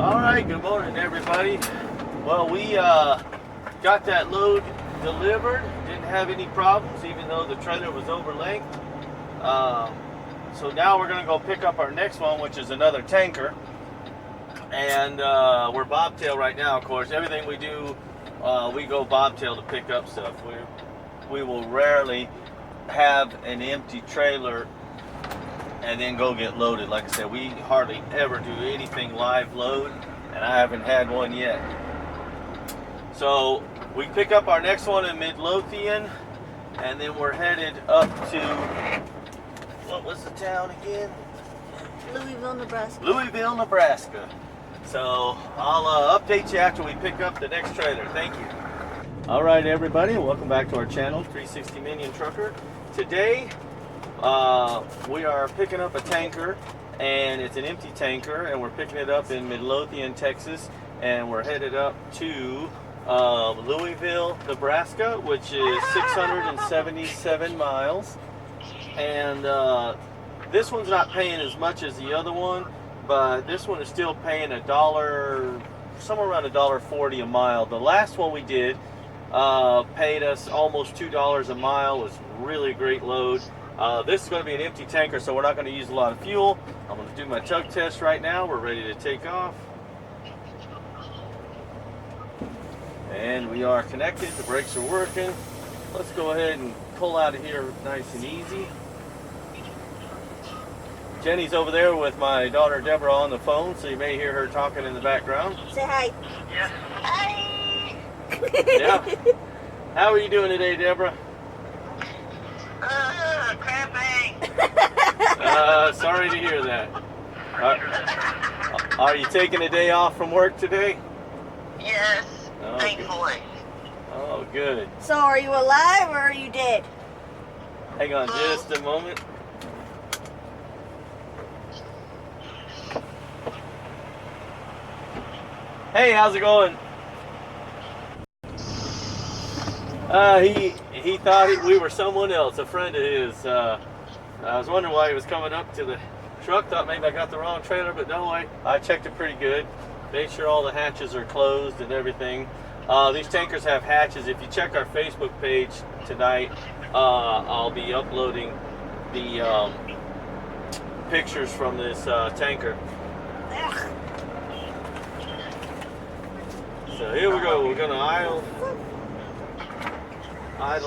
All right, good morning, everybody. Well, we got that load delivered. Didn't have any problems, even though the trailer was over length. So now we're going to go pick up our next one, which is another tanker. And we're bobtail right now, of course. Everything we do, we go bobtail to pick up stuff. We will rarely have an empty trailer and then go get loaded. Like I said, we hardly ever do anything live load, and I haven't had one yet. So we pick up our next one in Midlothian, and then we're headed up to, what was the town again? Louisville, Nebraska. Louisville, Nebraska. So I'll update you after we pick up the next trailer. Thank you. All right, everybody, welcome back to our channel, 360 Minion Trucker. Today, we are picking up a tanker, and it's an empty tanker, and we're picking it up in Midlothian, Texas, and we're headed up to Louisville, Nebraska, which is 677 miles. And this one's not paying as much as the other one, but this one is still paying somewhere around $1.40 a mile. The last one we did paid us almost $2 a mile. It was really a great load. This is going to be an empty tanker, so we're not going to use a lot of fuel. I'm going to do my tug test right now. We're ready to take off. And we are connected. The brakes are working. Let's go ahead and pull out of here nice and easy. Jenny's over there with my daughter Deborah on the phone, so you may hear her talking in the background. Say hi. Yeah. Hi. Yeah. How are you doing today, Deborah? Cramping. Sorry to hear that. Are you taking a day off from work today? Yes, Oh, thankfully. Oh, good. So are you alive or are you dead? Hang on just a moment. Hey, how's it going? He thought we were someone else, a friend of his. I was wondering why he was coming up to the truck. Thought maybe I got the wrong trailer, but no, I checked it pretty good. Made sure all the hatches are closed and everything. These tankers have hatches. If you check our Facebook page tonight, I'll be uploading the pictures from this tanker. So here we go. We're going to idle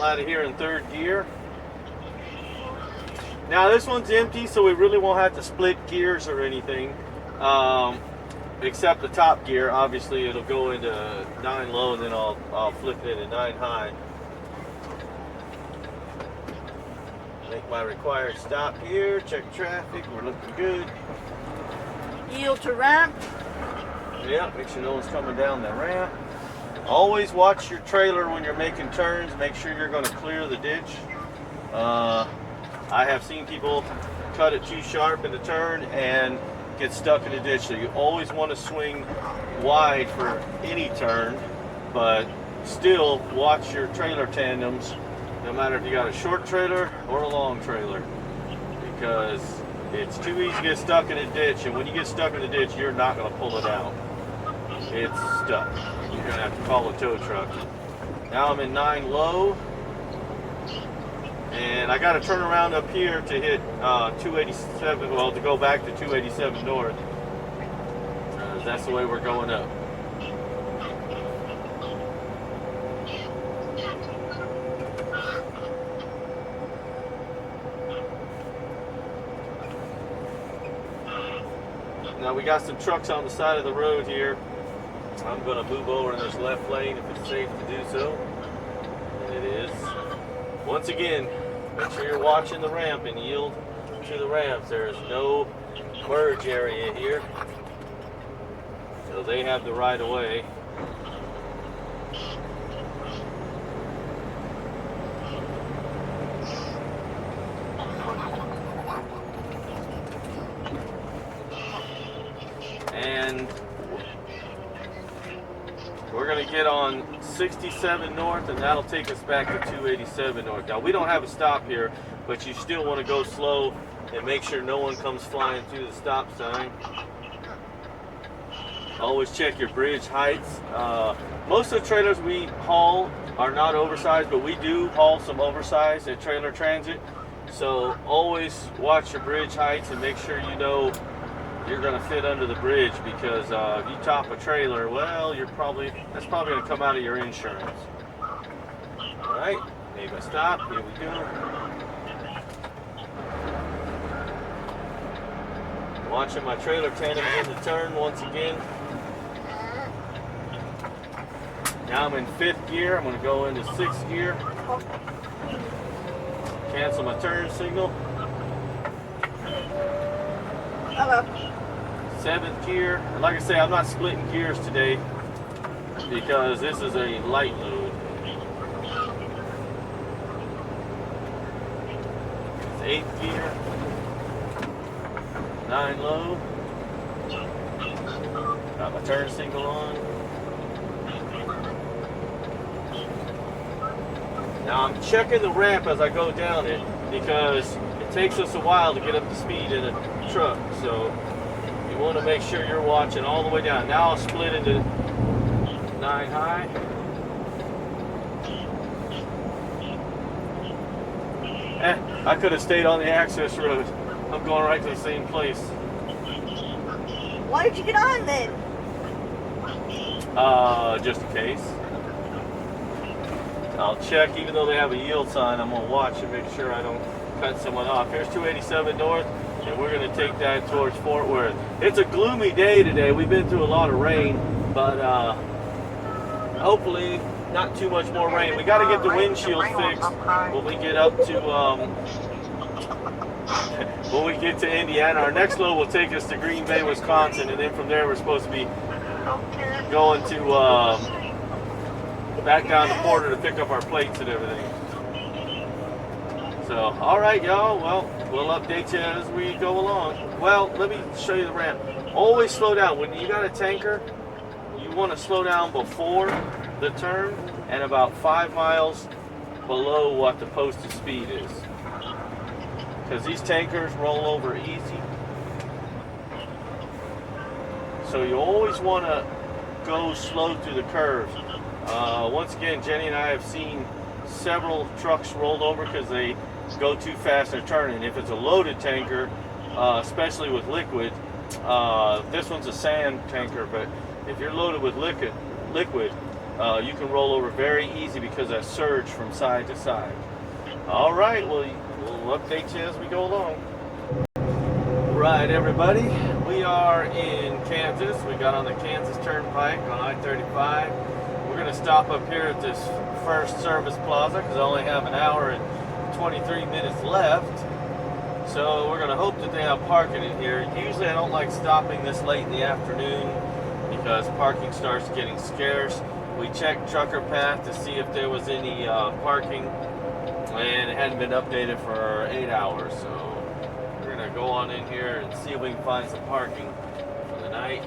out of here in third gear. Now this one's empty, so we really won't have to split gears or anything, except the top gear. Obviously it'll go into 9 low, and then I'll flip it into 9 high. Make my required stop here, check traffic, we're looking good. Yield to ramp. Yeah, make sure no one's coming down the ramp. Always watch your trailer when you're making turns. Make sure you're going to clear the ditch. I have seen people cut it too sharp in the turn and get stuck in the ditch. So you always want to swing wide for any turn, but still watch your trailer tandems, no matter if you got a short trailer or a long trailer, because it's too easy to get stuck in a ditch, and when you get stuck in the ditch, you're not going to pull it out. It's stuck. You're going to have to call a tow truck. Now I'm in 9 low, and I got to turn around up here to hit 287, well, to go back to 287 north. That's the way we're going up. Now we got some trucks on the side of the road here. I'm going to move over in this left lane if it's safe to do so. And it is. Once again, make sure you're watching the ramp and yield to the ramps. There is no merge area here, so they have the right of way. And we're going to get on 67 north, and that'll take us back to 287 north. Now, we don't have a stop here, but you still want to go slow and make sure no one comes flying through the stop sign. Always check your bridge heights. Most of the trailers we haul are not oversized, but we do haul some oversized at Trailer Transit. So always watch your bridge heights and make sure you know you're going to fit under the bridge, because if you top a trailer, well, that's probably going to come out of your insurance. All right, maybe I stop. Here we go. Watching my trailer tandem in the turn once again. Now I'm in 5th gear. I'm going to go into 6th gear. Cancel my turn signal. Hello. 7th gear. And like I say, I'm not splitting gears today because this is a light load. It's 8th gear. 9 low. Got my turn signal on. Now I'm checking the ramp as I go down it, because it takes us a while to get up to speed in a truck. So you want to make sure you're watching all the way down. Now I'll split into 9 high. I could have stayed on the access road. I'm going right to the same place. Why did you get on then? Just in case. I'll check, even though they have a yield sign, I'm going to watch and make sure I don't cut someone off. Here's 287 North, and we're going to take that towards Fort Worth. It's a gloomy day today. We've been through a lot of rain, but hopefully not too much more rain. We got to get the windshield fixed when we get up to when we get to Indiana. Our next load will take us to Green Bay, Wisconsin, and then from there we're supposed to be going to back down the border to pick up our plates and everything. So, all right, y'all. Well, we'll update you as we go along. Well, let me show you the ramp. Always slow down. When you got a tanker, you want to slow down before the turn and about 5 miles below what the posted speed is. Because these tankers roll over easy. So you always want to go slow through the curves. Once again, Jenny and I have seen several trucks rolled over because they go too fast in turning. If it's a loaded tanker, especially with liquid, this one's a sand tanker, but if you're loaded with liquid, you can roll over very easy because that surge from side to side. All right, well, we'll update you as we go along. Right, everybody, we are in Kansas. We got on the Kansas Turnpike on I-35. We're going to stop up here at this first service plaza because I only have an hour and 23 minutes left. So we're going to hope that they have parking in here. Usually I don't like stopping this late in the afternoon because parking starts getting scarce. We checked Trucker Path to see if there was any parking, and it hadn't been updated for 8 hours. So we're going to go on in here and see if we can find some parking for the night.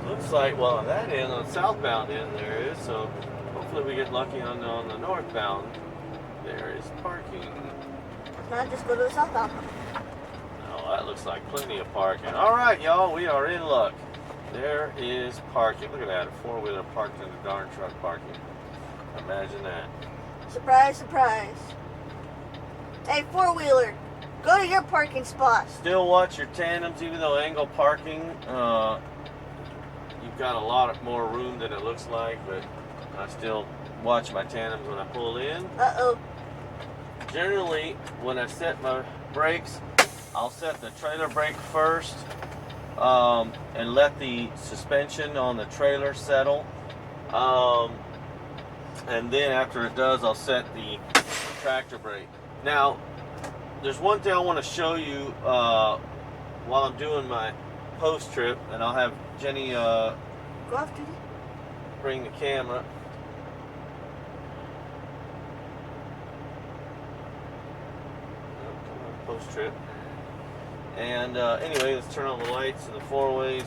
Looks like, well, on that end, on the southbound end, there is. So hopefully we get lucky on the northbound. There is parking. Now just go to the southbound. Oh, that looks like plenty of parking. All right, y'all, we are in luck. There is parking. Look at that, a four-wheeler parked in the darn truck parking. Imagine that. Surprise, surprise. Hey, four-wheeler, go to your parking spot. Still watch your tandems, even though angle parking, you've got a lot more room than it looks like, but I still watch my tandems when I pull in. Uh-oh. Generally, when I set my brakes, I'll set the trailer brake first and let the suspension on the trailer settle. And then after it does, I'll set the tractor brake. Now, there's one thing I want to show you while I'm doing my post trip, and I'll have Jenny Go off, Judy. bring the camera. Post trip. And anyway, let's turn on the lights and the four ways.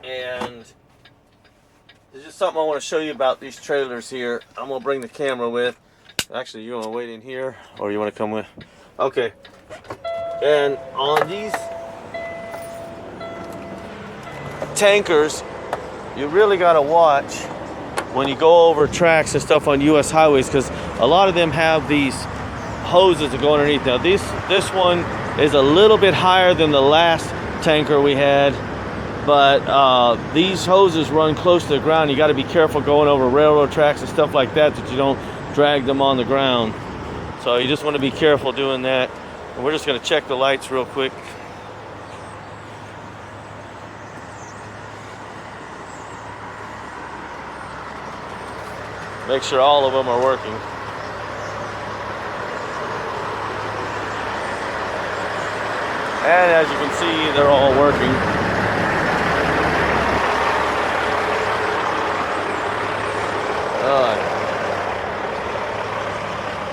And there's just something I want to show you about these trailers here. I'm gonna bring the camera with. Actually, you want to wait in here, or you want to come with? Okay. And on these tankers, you really gotta watch when you go over tracks and stuff on U.S. highways, because a lot of them have these hoses that go underneath. Now this one is a little bit higher than the last tanker we had, but these hoses run close to the ground. You got to be careful going over railroad tracks and stuff like that, that you don't drag them on the ground. So you just want to be careful doing that. And we're just going to check the lights real quick. Make sure all of them are working. And as you can see, they're all working.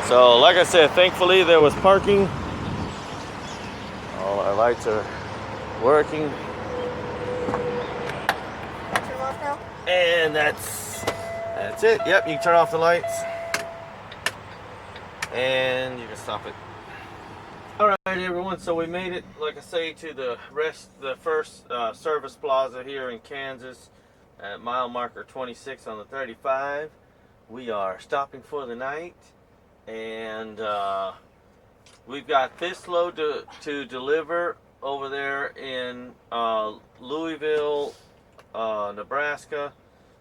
So like I said, thankfully there was parking. All our lights are working. Turn them off now? And that's it. Yep, you can turn off the lights. And you can stop it. Alright everyone, so we made it, like I say, to the first service plaza here in Kansas at mile marker 26 on the 35. We are stopping for the night, and we've got this load to deliver over there in Louisville, Nebraska,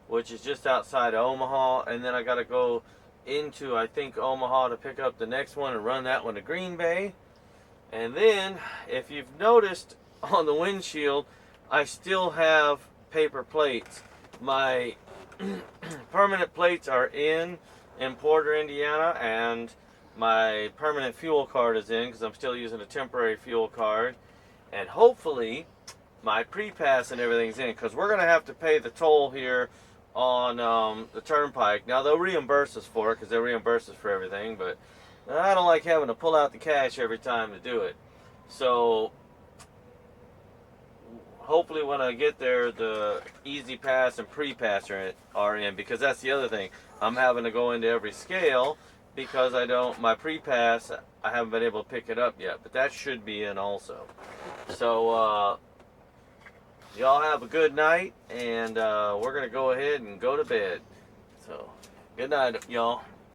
which is just outside of Omaha, and then I got to go into, I think, Omaha to pick up the next one and run that one to Green Bay. And then, if you've noticed on the windshield, I still have paper plates. My permanent plates are in Porter, Indiana, and my permanent fuel card is in because I'm still using a temporary fuel card. And hopefully, my pre-pass and everything's in, because we're going to have to pay the toll here on the turnpike. Now, they'll reimburse us for it because they reimburse us for everything, but I don't like having to pull out the cash every time to do it. So hopefully when I get there, the easy pass and pre-pass are in, because that's the other thing. I'm having to go into every scale because my pre-pass, I haven't been able to pick it up yet, but that should be in also. So y'all have a good night, and we're going to go ahead and go to bed. So good night, y'all.